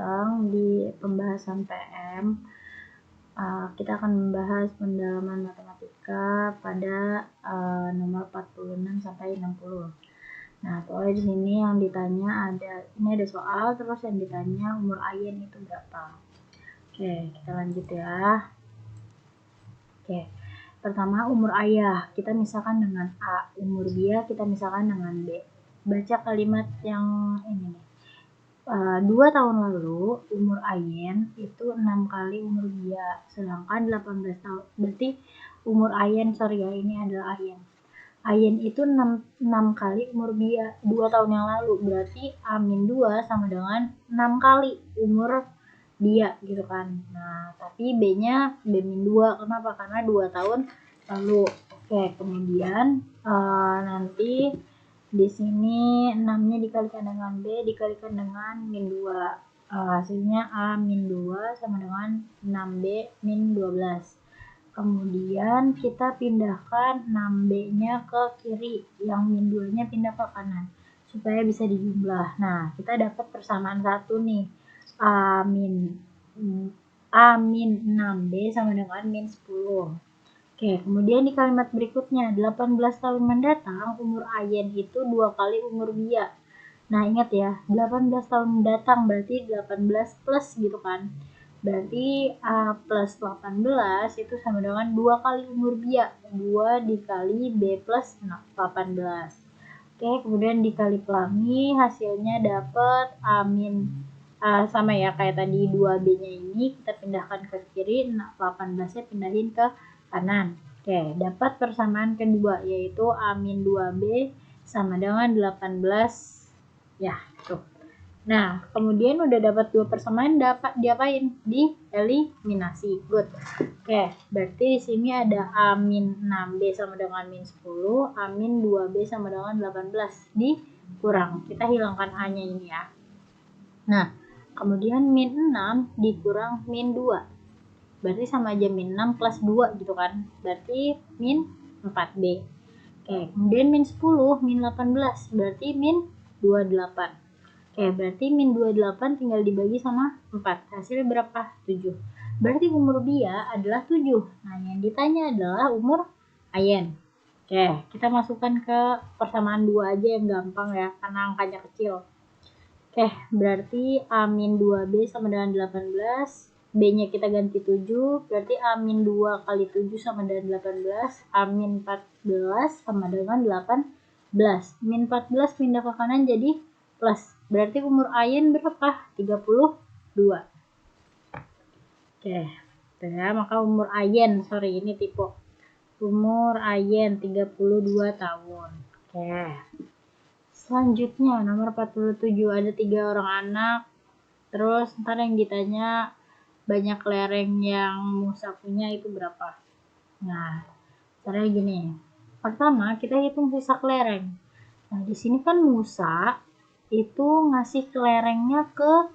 datang di pembahasan PM. Kita akan membahas pendalaman matematika pada nomor 46 sampai 60. Nah, pokoknya di sini yang ditanya ini ada soal, terus yang ditanya umur Ayen itu berapa. Oke, kita lanjut ya. Oke, pertama umur ayah kita misalkan dengan A, umur dia kita misalkan dengan B. Baca kalimat yang ini nih. 2 tahun lalu umur Ayen itu 6 kali umur dia, sedangkan 18 tahun berarti umur Ayen, ini adalah Ayen itu 6 kali umur dia 2 tahun yang lalu, berarti A-2 sama dengan 6 kali umur dia gitu kan. Nah, tapi B-nya B-2, kenapa? Karena 2 tahun lalu. Oke, kemudian nanti di sini 6-nya dikalikan dengan B dikalikan dengan min 2. Hasilnya A-2 sama dengan 6B min 12. Kemudian kita pindahkan 6B-nya ke kiri, yang min 2-nya pindah ke kanan supaya bisa dijumlah. Nah, kita dapat persamaan satu nih. A-min 6B sama dengan min 10. Oke, kemudian di kalimat berikutnya, 18 tahun mendatang, umur Ayen itu 2 kali umur dia. Nah, ingat ya, 18 tahun mendatang berarti 18 plus gitu kan. Berarti A plus 18 itu sama dengan 2 kali umur dia. 2 dikali B plus 18. Oke, kemudian dikali pelangi, hasilnya dapat sama ya kayak tadi 2B-nya ini kita pindahkan ke kiri, 18-nya pindahin ke kanan. Oke, dapat persamaan kedua yaitu A-2B sama dengan 18 ya, tuh. Nah, kemudian udah dapat 2 persamaan, dapat diapain? Dieliminasi. Good. Oke, berarti di sini ada A-6B sama dengan min 10, A-2B sama dengan 18 dikurang. Kita hilangkan A-nya ini ya. Nah, kemudian min 6 dikurang min 2. Berarti sama aja min 6 plus 2 gitu kan. Berarti min 4B. Oke, kemudian min 10, min 18. Berarti min 28. Oke, berarti min 28 tinggal dibagi sama 4. Hasilnya berapa? 7. Berarti umur dia adalah 7. Nah, yang ditanya adalah umur Ayen. Oke, kita masukkan ke persamaan 2 aja yang gampang ya, karena angkanya kecil. Oke, berarti A-2B sama dengan 18. B-nya kita ganti 7, berarti A-2 kali 7 sama dengan 18. A-14 sama dengan 18. Min 14 pindah ke kanan jadi plus. Berarti umur Ayen berapa? 32. Oke, ya, maka umur Ayen, ini tipe. Umur Ayen 32 tahun. Oke. Selanjutnya nomor 47, ada 3 orang anak. Terus ntar yang ditanya banyak kelereng yang Musa punya itu berapa. Nah, caranya gini. Pertama kita hitung sisa kelereng. Nah, di sini kan Musa itu ngasih kelerengnya ke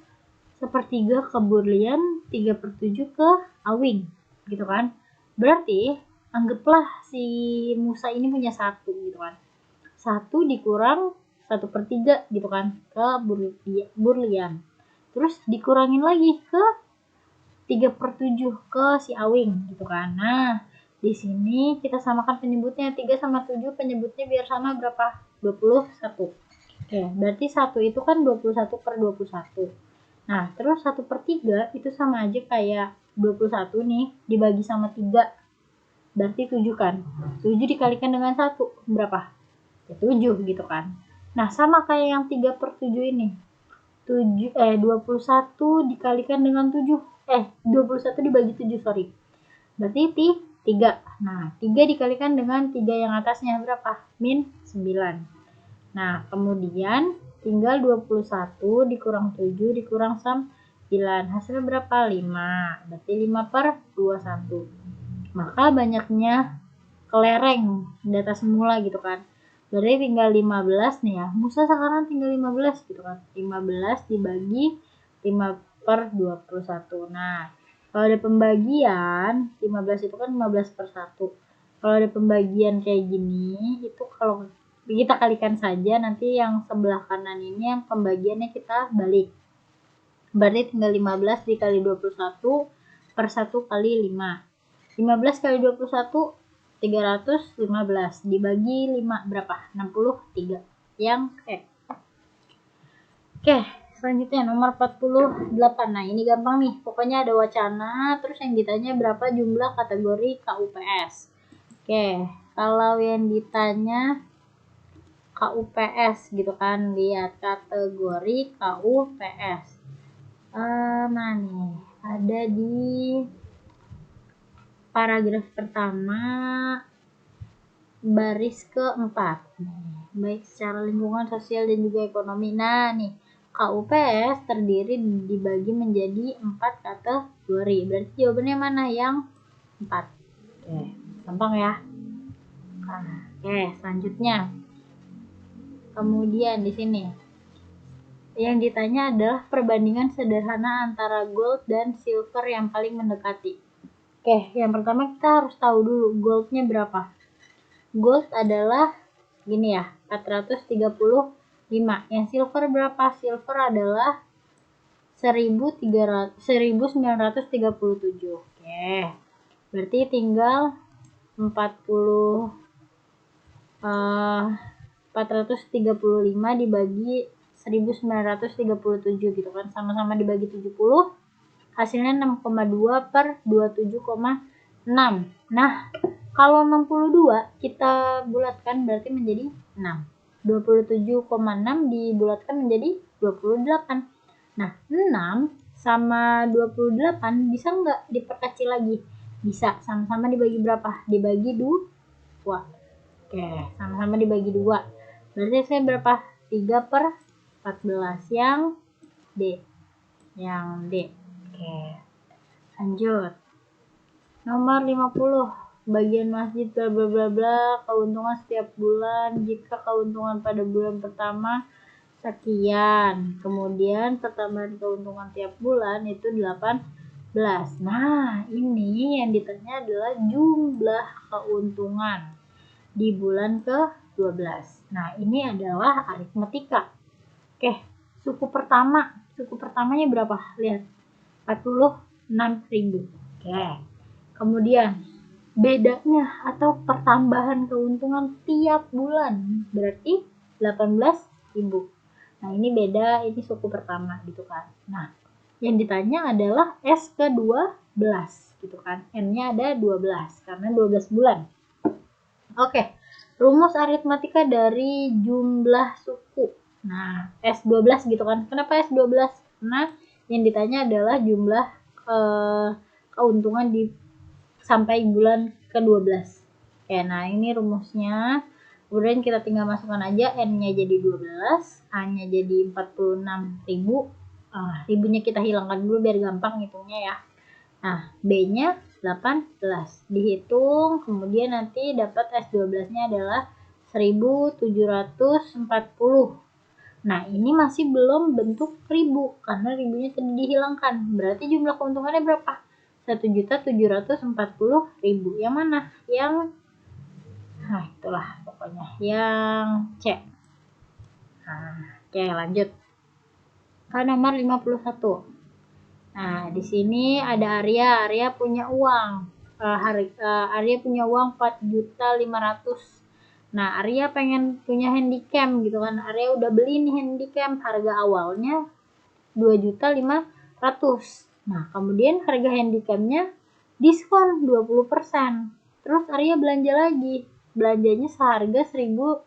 sepertiga ke Burlian, 3/7 ke Awing, gitu kan. Berarti anggaplah si Musa ini punya 1 gitu kan. 1 dikurang 1/3 gitu kan ke Burlian. Terus dikurangin lagi ke 3/7 ke si Awing gitu kan. Nah, di sini kita samakan penyebutnya, 3 sama 7 penyebutnya biar sama berapa? 21. Oke, berarti 1 itu kan 21/21. Nah, terus 1/3 itu sama aja kayak 21 nih dibagi sama 3. Berarti 7 kan. 7 dikalikan dengan 1 berapa? Ya 7 gitu kan. Nah, sama kayak yang 3/7 ini. 21 dikalikan dengan 7. 21 dibagi 7, Berarti 3. Nah, 3 dikalikan dengan 3 yang atasnya berapa? Min 9. Nah, kemudian tinggal 21 dikurang 7 dikurang 9. Hasilnya berapa? 5. Berarti 5/21. Maka banyaknya kelereng data semula gitu kan. Berarti tinggal 15 nih ya. Musa sekarang tinggal 15 gitu kan. 15 dibagi 5/21. Nah, kalau ada pembagian 15 itu kan 15/1. Kalau ada pembagian kayak gini, itu kalau kita kalikan saja, nanti yang sebelah kanan ini yang pembagiannya kita balik. Berarti tinggal 15 dikali 21 per 1 kali 5. 15 kali 21 315 dibagi 5 berapa? 63. Yang Oke, selanjutnya nomor 48. Nah, ini gampang nih. Pokoknya ada wacana, terus yang ditanya berapa jumlah kategori KUPS. Oke, kalau yang ditanya KUPS gitu kan, lihat kategori KUPS. Mana nih? Ada di paragraf pertama baris keempat. Baik secara lingkungan, sosial, dan juga ekonomi. Nah nih, KUPS terdiri dibagi menjadi 4 kategori. Berarti jawabannya mana? Yang 4. Oke, gampang ya. Oke, selanjutnya. Kemudian di sini yang ditanya adalah perbandingan sederhana antara gold dan silver yang paling mendekati. Oke, yang pertama kita harus tahu dulu goldnya berapa. Gold adalah gini ya, 435. Yang silver berapa? Silver adalah 1937. Oke. Berarti tinggal 435 dibagi 1937 gitu kan. Sama-sama dibagi 70. Hasilnya 6,2 per 27,6. Nah, kalau 62 kita bulatkan berarti menjadi 6. 27,6 dibulatkan menjadi 28. Nah, 6 sama 28 bisa nggak diperkecil lagi? Bisa. Sama-sama dibagi berapa? Dibagi 2. Oke, sama-sama dibagi 2. Berarti saya berapa? 3 per 14. Yang D. Oke, lanjut. Nomor 50. Bagian masjid bla bla bla bla, keuntungan setiap bulan jika keuntungan pada bulan pertama sekian. Kemudian pertambahan keuntungan tiap bulan itu 18. Nah, ini yang ditanya adalah jumlah keuntungan di bulan ke-12. Nah, ini adalah aritmatika. Oke, suku pertamanya berapa? Lihat. 46.000. Oke. Kemudian bedanya atau pertambahan keuntungan tiap bulan berarti 18.000. Nah, ini beda, ini suku pertama gitu kan. Nah, yang ditanya adalah S ke-12 gitu kan. N-nya ada 12 karena 12 bulan. Oke. Rumus aritmatika dari jumlah suku. Nah, S12 gitu kan. Kenapa S12? Karena yang ditanya adalah jumlah keuntungan di sampai bulan ke-12. Oke, nah ini rumusnya. Kemudian kita tinggal masukkan aja N-nya jadi 12, A-nya jadi 46.000. Ribunya kita hilangkan dulu biar gampang hitungnya ya. Nah, B-nya 18. Dihitung, kemudian nanti dapat S12-nya adalah 1740. Nah, ini masih belum bentuk ribu karena ribunya tadi dihilangkan. Berarti jumlah keuntungannya berapa? 1.740.000. Yang mana? Nah, itulah pokoknya. Yang C. Oke, lanjut. Ke nomor 51. Nah, di sini ada Arya. Arya punya uang. Arya punya uang 4.500.000. Nah, Arya pengen punya handycam gitu kan. Arya udah beli nih handycam. Harga awalnya 2.500.000. Nah, kemudian harga handycamnya diskon 20%. Terus Arya belanja lagi. Belanjanya seharga 1.500.000.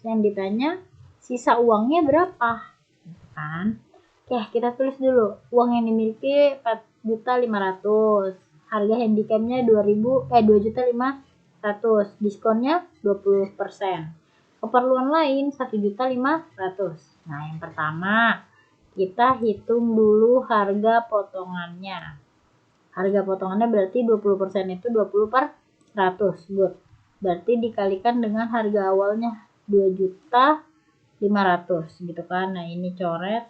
Yang ditanya sisa uangnya berapa? Kan? Oke, kita tulis dulu. Uang yang dimiliki 4.500.000. Harga handycamnya 2.500.000. Diskonnya 20%. Keperluan lain 1.500.000. Nah, yang pertama kita hitung dulu harga potongannya. Harga potongannya berarti 20% itu 20/100. Good. Berarti dikalikan dengan harga awalnya 2.500.000 gitu kan. Nah, ini coret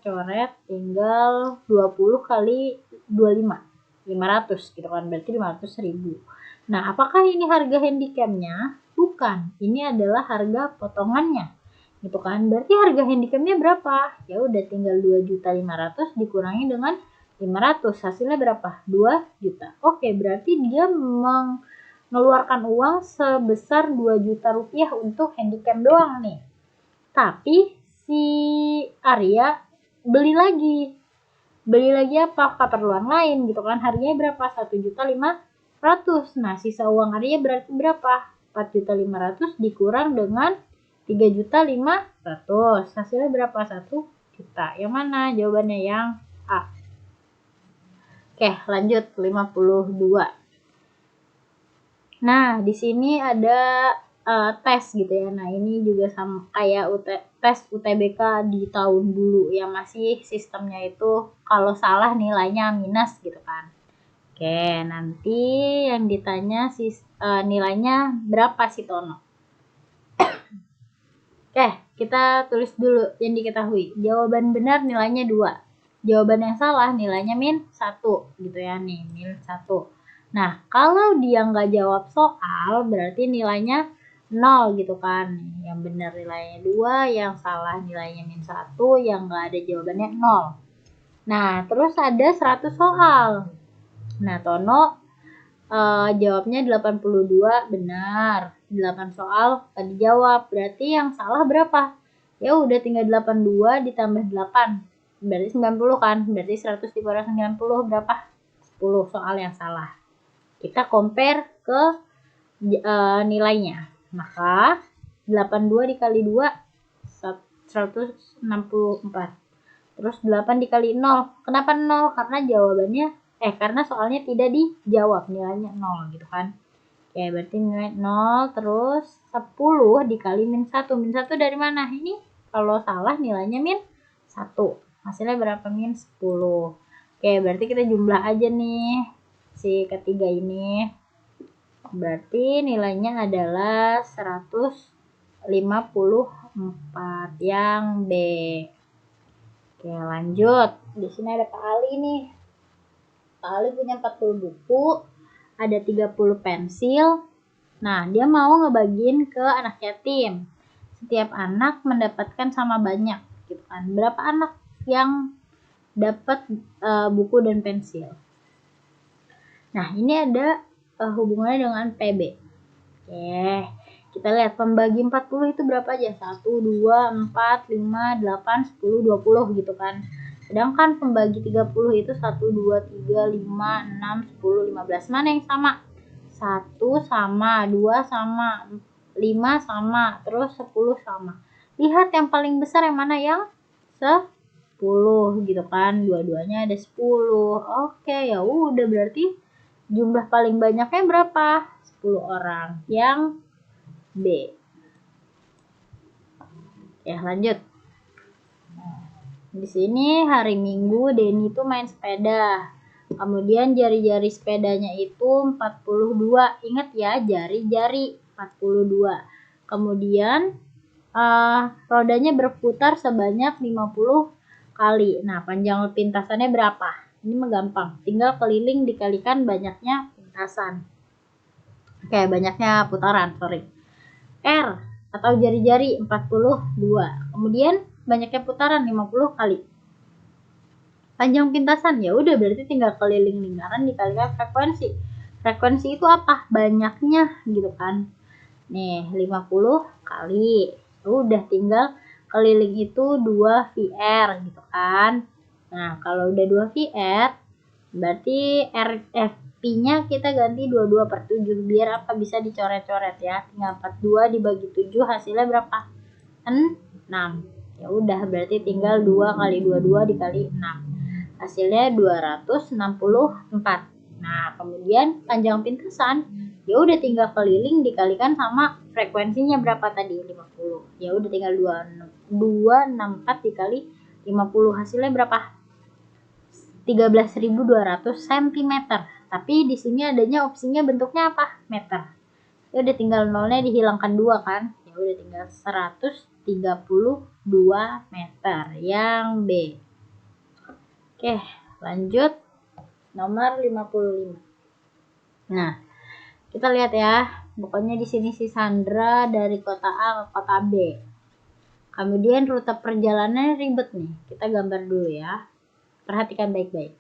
tinggal 20 kali 25. 500 gitu kan. Berarti 500.000. Nah, apakah ini harga handycamnya? Bukan. Ini adalah harga potongannya. gitu kan. Berarti harga handicapnya berapa? Ya udah tinggal 2.500.000 dikurangi dengan 500, hasilnya berapa? 2 juta. Oke, berarti dia mengeluarkan uang sebesar 2 juta rupiah untuk handicap doang nih. Tapi si Arya beli lagi apa? Keperluan lain gitu kan. Harganya berapa? 1.500.000. Nah, sisa uang Arya berarti berapa? 4.500.000 dikurang dengan 3.500.000. Hasilnya berapa? 1 juta. Yang mana? Jawabannya yang A. Oke, lanjut 52. Nah, di sini ada tes gitu ya. Nah, ini juga sama kayak tes UTBK di tahun dulu yang masih sistemnya itu kalau salah nilainya minus gitu kan. Oke, nanti yang ditanya nilainya berapa sih Tono? Oke, kita tulis dulu yang diketahui. Jawaban benar nilainya 2. Jawaban yang salah nilainya min 1 gitu ya nih, min 1. Nah, kalau dia nggak jawab soal berarti nilainya 0 gitu kan. Yang benar nilainya 2, yang salah nilainya min 1, yang nggak ada jawabannya 0. Nah, terus ada 100 soal. Nah, Tono jawabnya 82 benar. 8 soal gak dijawab. Berarti yang salah berapa? Ya udah tinggal 82 ditambah 8. Berarti 90 kan? Berarti 100 dikurang 90 berapa? 10 soal yang salah. Kita compare ke nilainya. Maka 82 dikali 2 164. Terus 8 dikali 0. Kenapa 0? Karena soalnya tidak dijawab, nilainya 0 gitu kan. Oke, berarti nilai 0 terus 10 dikali min 1. Min 1 dari mana? Ini kalau salah nilainya min 1. Hasilnya berapa? Min 10. Oke, berarti kita jumlah aja nih si ketiga ini. Berarti nilainya adalah 154 yang B. Oke, lanjut. Di sini ada Pak Ali nih. Pak Ali punya 40 buku, ada 30 pensil. Nah, dia mau ngebagiin ke anak yatim. Setiap anak mendapatkan sama banyak, gitu kan. Berapa anak yang dapat buku dan pensil? Nah, ini ada hubungannya dengan PB. Oke, kita lihat pembagi 40 itu berapa aja? 1, 2, 4, 5, 8, 10, 20 gitu kan. Sedangkan pembagi 30 itu 1, 2, 3, 5, 6, 10, 15. Mana yang sama? 1 sama, 2 sama, 5 sama, terus 10 sama. Lihat yang paling besar yang mana? Yang 10 gitu kan. Dua-duanya ada 10. Oke, ya udah berarti jumlah paling banyaknya berapa? 10 orang. Yang B. Ya, lanjut. Di sini hari Minggu Denny tuh main sepeda. Kemudian jari-jari sepedanya itu 42. Ingat ya, jari-jari 42. Kemudian rodanya berputar sebanyak 50 kali. Nah, panjang pintasannya berapa? Ini mah gampang. Tinggal keliling dikalikan banyaknya pintasan. Oke, banyaknya putaran, sorry. R atau jari-jari 42. Kemudian banyaknya putaran 50 kali. Panjang pintasan ya udah berarti tinggal keliling lingkaran dikalikan frekuensi. Frekuensi itu apa? Banyaknya gitu kan. Nih, 50 kali. Udah tinggal keliling itu 2 VR gitu kan. Nah, kalau udah 2 VR berarti P-nya kita ganti 22 per 7 biar apa bisa dicoret-coret ya. Tinggal 42 dibagi 7 hasilnya berapa? 6. Ya udah berarti tinggal 2 kali 22 dikali 6. Hasilnya 264. Nah, kemudian panjang pintasan ya udah tinggal keliling dikalikan sama frekuensinya berapa tadi? 50. Ya udah tinggal 264 dikali 50 hasilnya berapa? 13.200 cm. Tapi di sini adanya opsinya bentuknya apa? Meter. Ya udah tinggal nolnya dihilangkan 2 kan? Ya udah tinggal 132 meter yang B. Oke, lanjut nomor 55. Nah, kita lihat ya. Pokoknya di sini si Sandra dari kota A ke kota B. Kemudian rute perjalanan ribet nih. Kita gambar dulu ya. Perhatikan baik-baik.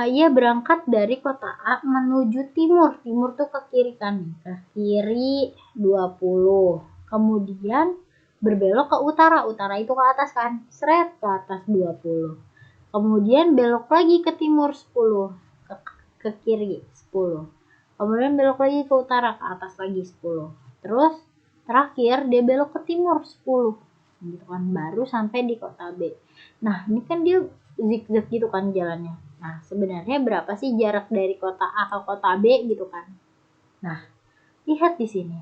Ia berangkat dari kota A menuju timur. Timur tuh ke kiri kan. Ke kiri 20. Kemudian berbelok ke utara. Utara itu ke atas kan. Seret ke atas 20. Kemudian belok lagi ke timur 10. Ke kiri 10. Kemudian belok lagi ke utara, ke atas lagi 10. Terus terakhir dia belok ke timur 10. Gitu kan, baru sampai di kota B. Nah, ini kan dia zigzag gitu kan jalannya. Nah, sebenarnya berapa sih jarak dari kota A ke kota B gitu kan? Nah, lihat di sini.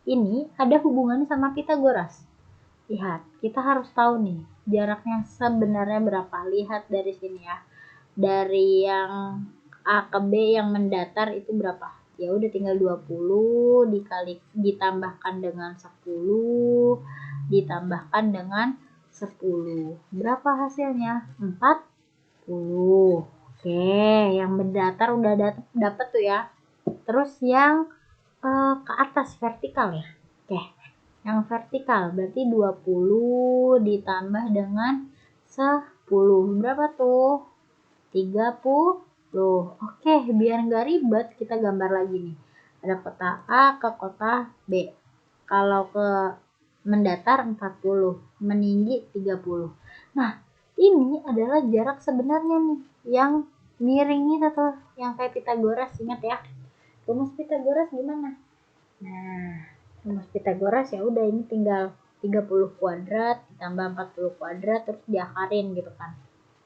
Ini ada hubungannya sama Pitagoras. Lihat, kita harus tahu nih jaraknya sebenarnya berapa. Lihat dari sini ya. Dari yang A ke B yang mendatar itu berapa? Ya udah tinggal 20 dikali ditambahkan dengan 10 ditambahkan dengan 10. Berapa hasilnya? 40. Oke, yang mendatar udah dapat tuh ya. Terus yang ke atas vertikal ya. Oke. Yang vertikal berarti 20 ditambah dengan 10. Berapa tuh? 30. Oke, biar nggak ribet kita gambar lagi nih. Ada kota A ke kota B. Kalau ke mendatar 40, meninggi 30. Nah, ini adalah jarak sebenarnya nih yang miring itu tuh, yang kayak Pitagoras, ingat ya. Rumus Pitagoras gimana? Nah, rumus Pitagoras ya udah ini tinggal 30 kuadrat ditambah 40 kuadrat terus diakarin gitu kan.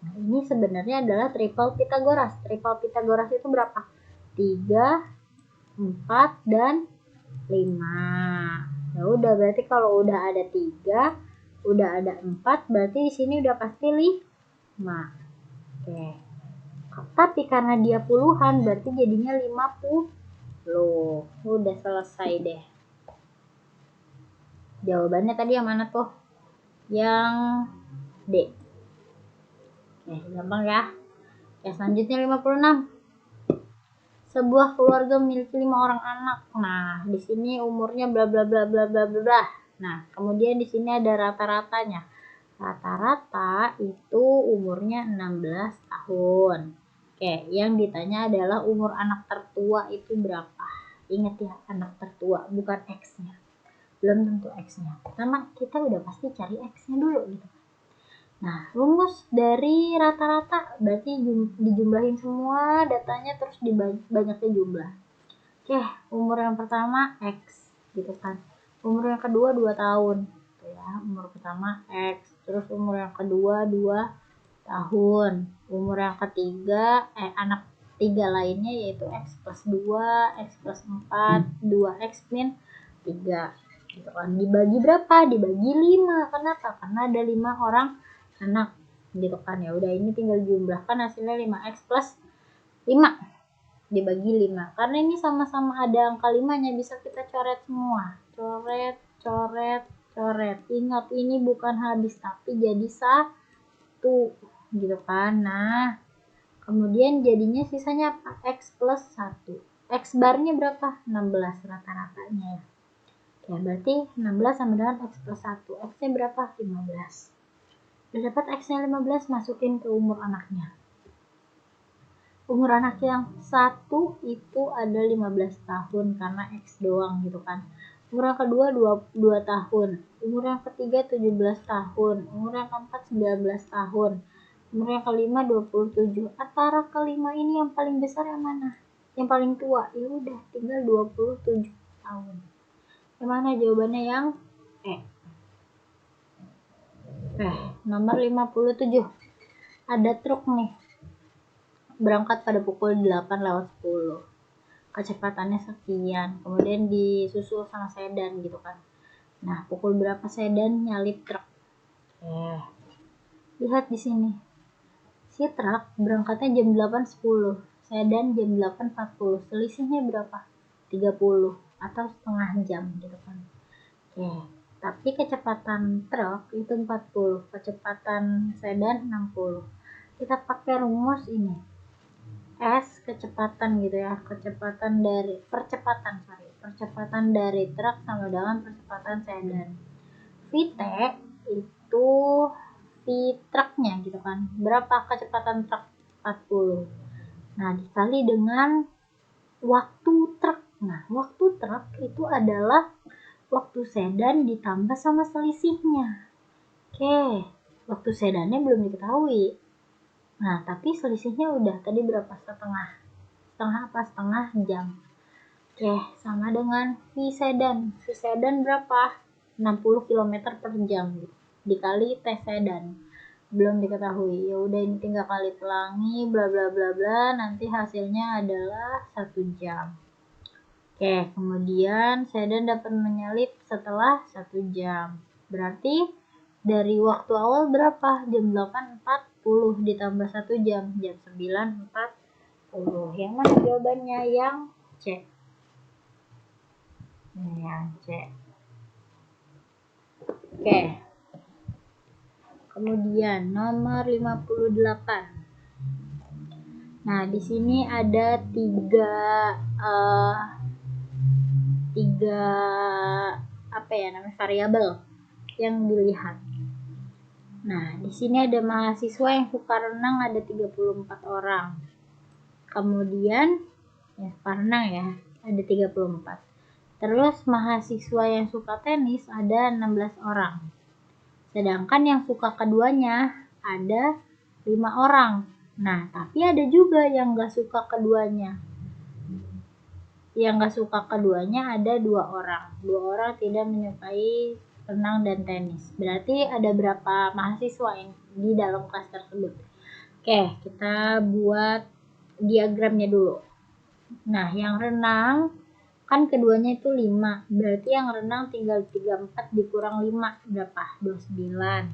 Nah, ini sebenarnya adalah triple Pitagoras. Triple Pitagoras itu berapa? 3, 4, dan 5. Ya udah, berarti kalau udah ada 3, udah ada 4, berarti di sini udah pasti 5. Oke. Tapi karena dia puluhan, berarti jadinya 50. Udah selesai deh. Jawabannya tadi yang mana tuh? Yang D. Gampang ya. Selanjutnya 56. Sebuah keluarga memiliki 5 orang anak. Nah, di sini umurnya bla bla bla bla bla bla. Nah, kemudian di sini ada rata-ratanya. Rata-rata itu umurnya 16 tahun. Oke, yang ditanya adalah umur anak tertua itu berapa? Ingat ya, anak tertua, bukan X-nya. Belum tentu X-nya. Pertama, kita udah pasti cari X-nya dulu gitu. Nah, rumus dari rata-rata berarti dijumlahin semua datanya terus banyaknya jumlah. Oke, umur yang pertama X gitu kan. Umur yang kedua 2 tahun. Gitu ya, umur pertama X. Terus umur yang kedua 2 tahun. Umur yang ketiga anak 3 lainnya yaitu X plus 2, X plus 4, 2X min 3. Gitu kan. Dibagi berapa? Dibagi 5. Kenapa? Karena ada 5 orang anak gitu kan. Ya udah, ini tinggal jumlahkan hasilnya 5x plus 5 dibagi 5. Karena ini sama-sama ada angka 5-nya, bisa kita coret semua. Coret, coret, coret. Ingat, ini bukan habis tapi jadi 1 gitu kan. Nah, kemudian jadinya sisanya apa? X plus 1. X barnya berapa? 16 rata-ratanya ya. Ya, berarti 16 sama dengan X plus 1. X-nya berapa? 15. Udah dapat X-nya 15, masukin ke umur anaknya. Umur anak yang satu itu ada 15 tahun karena X doang gitu kan. Umur yang kedua 2 tahun. Umur yang ketiga 17 tahun. Umur yang keempat 19 tahun. Umur yang kelima 27. Antara kelima ini yang paling besar yang mana? Yang paling tua. Ya udah, tinggal 27 tahun. Yang mana jawabannya? Yang E. Nomor 57. Ada truk nih. Berangkat pada pukul 8:10. Kecepatannya sekian. Kemudian disusul sama sedan gitu kan. Nah, pukul berapa sedan nyalip truk? Lihat di sini. Si truk berangkatnya jam 8:10. Sedan jam 8:40. Selisihnya berapa? 30 atau setengah jam gitu kan. Tapi kecepatan truk itu 40, kecepatan sedan 60. Kita pakai rumus ini. S kecepatan gitu ya, percepatan dari truk sama dengan percepatan sedan. VT itu V truknya gitu kan. Berapa kecepatan truk? 40. Nah, dikali dengan waktu truk. Nah, waktu truk itu adalah waktu sedan ditambah sama selisihnya. Oke, waktu sedannya belum diketahui. Nah, tapi selisihnya udah tadi berapa? Setengah. Setengah apa? Setengah jam. Oke, sama dengan V sedan. V sedan berapa? 60 km per jam. Dikali T sedan. Belum diketahui. Ya udah, ini tinggal kali pelangi bla bla bla bla, nanti hasilnya adalah 1 jam. Oke, kemudian sedan dapat menyalip setelah 1 jam. Berarti dari waktu awal berapa? Jam 8.40 ditambah 1 jam, jam 9.40. Yang mana jawabannya? Yang C. Yang C. Oke. Kemudian nomor 58. Nah, di sini ada tiga variabel yang dilihat. Nah, di sini ada mahasiswa yang suka renang ada 34 orang. Kemudian suka renang ya, ada 34. Terus mahasiswa yang suka tenis ada 16 orang. Sedangkan yang suka keduanya ada 5 orang. Nah, tapi ada juga yang gak suka keduanya. Yang gak suka keduanya ada 2 orang. 2 orang tidak menyukai renang dan tenis. Berarti ada berapa mahasiswa yang di dalam kelas tersebut? Oke, kita buat diagramnya dulu. Nah, yang renang kan keduanya itu 5. Berarti yang renang tinggal 34 dikurang 5 berapa? 29.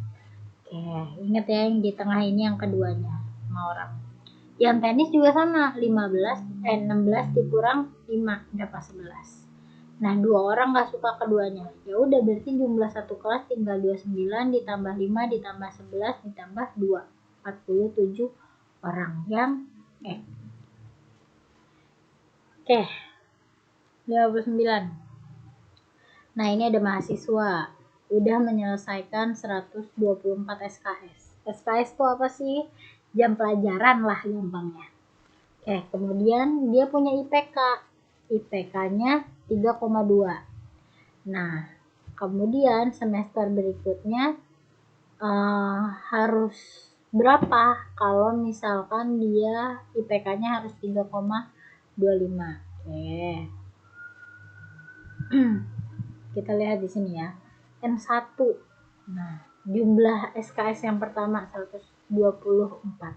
Oke, ingat ya yang di tengah ini yang keduanya 5 orang. Yang tenis juga sama, 16 dikurang 5 berapa? 11. Nah, 2 orang gak suka keduanya. Ya udah, berarti jumlah satu kelas tinggal 29 ditambah 5 ditambah 11 ditambah 2. 47 orang yang Oke. 59. Nah, ini ada mahasiswa udah menyelesaikan 124 SKS. SKS itu apa sih? Jam pelajaran lah gampangnya. Oke, kemudian dia punya IPK. IPK-nya 3,2. Nah, kemudian semester berikutnya harus berapa kalau misalkan dia IPK-nya harus 3,25. Oke. Kita lihat di sini ya. N1. Nah, jumlah SKS yang pertama 124.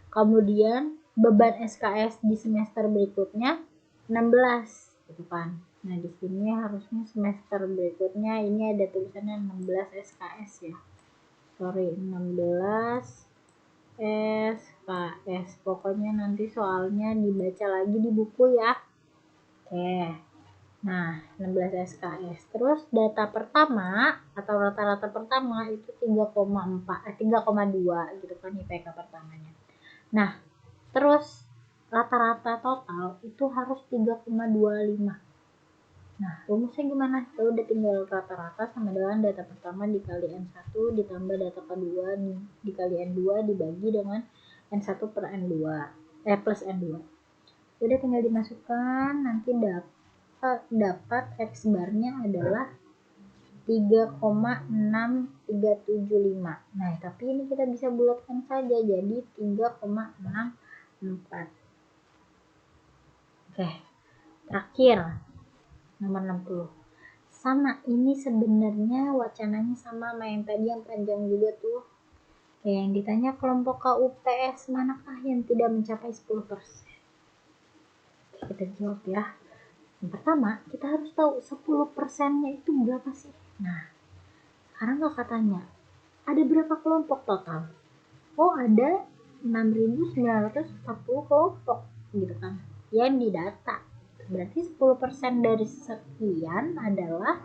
Kemudian beban SKS di semester berikutnya 16 gitu kan. Nah, di sini harusnya semester berikutnya ini ada tulisannya 16 SKS ya. 16 SKS. Pokoknya nanti soalnya dibaca lagi di buku ya. Oke. Nah, 16 SKS. Terus data pertama atau rata-rata pertama itu 3,2 gitu kan IPK pertamanya. Nah, terus rata-rata total itu harus 3,25. Nah, rumusnya gimana? Ya udah, tinggal rata-rata sama dengan data pertama dikali N1 ditambah data kedua dikali N2 dibagi dengan N1 per N2 plus N2. Udah, tinggal dimasukkan, nanti dapat X barnya adalah 3,6375. Nah, tapi ini kita bisa bulatkan saja jadi 3,64. Oke, terakhir nomor 60. Sama, ini sebenarnya wacananya sama yang tadi yang panjang juga tuh. Kayak yang ditanya kelompok KUPS manakah yang tidak mencapai 10%. Kita jawab ya. Yang pertama, kita harus tahu 10%-nya itu berapa sih? Nah, sekarang kakak tanya, ada berapa kelompok total? Oh, ada 6.940 kelompok gitu kan yang didata. Berarti 10% dari sekian adalah,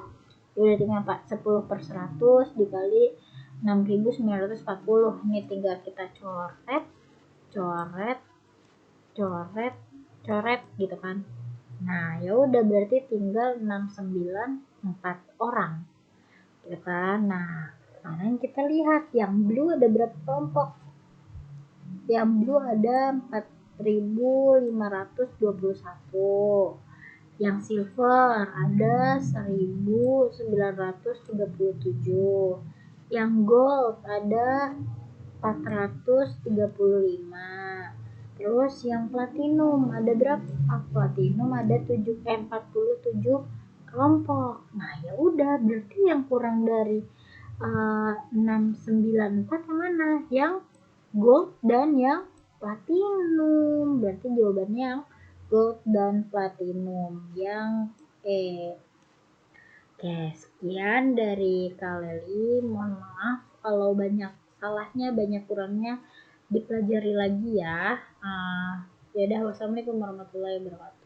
udah tinggal Pak, 10 per 100 dikali 6.940. Ini tinggal kita coret gitu kan. Nah, ya udah, berarti tinggal 694 orang. ya kan. Nah, sekarang kita lihat yang blue ada berapa kelompok. Yang blue ada 4.521. Yang silver ada 1.937. Yang gold ada 435. Terus yang platinum ada berapa? Platinum ada 47 kelompok. Nah, ya udah, berarti yang kurang dari 694 yang mana? Yang gold dan yang platinum. Berarti jawabannya yang gold dan platinum, yang E. Oke, sekian dari Kak Leli. Mohon maaf kalau banyak salahnya, banyak kurangnya, dipelajari lagi ya. Ya udah, wassalamualaikum warahmatullahi wabarakatuh.